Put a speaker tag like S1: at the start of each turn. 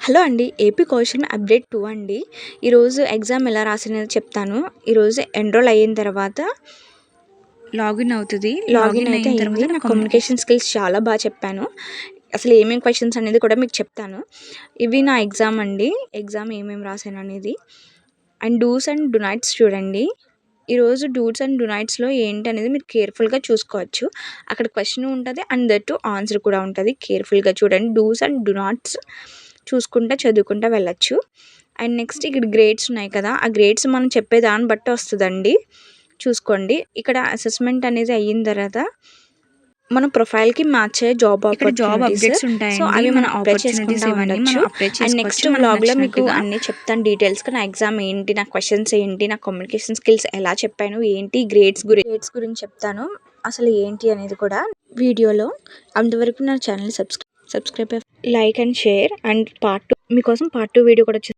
S1: Hello అండి. AP Kaushal update 2 అండి. ఈరోజు ఎగ్జామ్ ఎలా రాసినది చెప్తాను. ఈరోజు ఎన్రోల్ అయిన తర్వాత
S2: లాగిన్ అవుతుంది.
S1: లాగిన్ అయితే అయింది. నా కమ్యూనికేషన్ స్కిల్స్ చాలా బాగా చెప్పాను. అసలు ఏమేమి క్వశ్చన్స్ అనేది కూడా మీకు చెప్తాను. ఇవి నా ఎగ్జామ్ అండి. ఎగ్జామ్ ఏమేమి రాశాను అనేది. And dos and do nots చూడండి. ఈరోజు డూస్ అండ్ డు నాట్స్లో ఏంటి అనేది మీరు కేర్ఫుల్గా చూసుకోవచ్చు. అక్కడ క్వశ్చన్ ఉంటుంది అండ్ దట్ ఆన్సర్ కూడా ఉంటుంది. కేర్ఫుల్గా చూడండి. డూస్ అండ్ డు నాట్స్ చూసుకుంటా చదువుకుంటా వెళ్ళచ్చు. అండ్ నెక్స్ట్ ఇక్కడ గ్రేడ్స్ ఉన్నాయి కదా, ఆ గ్రేడ్స్ మనం చెప్పే దాన్ని బట్టి వస్తుందండి. చూసుకోండి. ఇక్కడ అసెస్మెంట్ అనేది అయిన తర్వాత మన ప్రొఫైల్కి మార్చే జాబ్
S2: అప్డేట్స్
S1: సో
S2: ఉంటాయండి.
S1: అవి
S2: మన
S1: మనం అప్లై చేసుకుంటూ ఉండొచ్చు. అండ్ నెక్స్ట్ వ్లాగ్లో మీకు అన్నీ చెప్తాను డీటెయిల్స్గా. నా ఎగ్జామ్ ఏంటి, నా క్వశ్చన్స్ ఏంటి, నా కమ్యూనికేషన్ స్కిల్స్ ఎలా చెప్పాను, ఏంటి గ్రేడ్స్ గురించి చెప్తాను. అసలు ఏంటి అనేది కూడా వీడియోలో. అంతవరకు నా channel subscribe, like and share. And part 2 మీకోసం పార్ట్ 2 వీడియో కూడా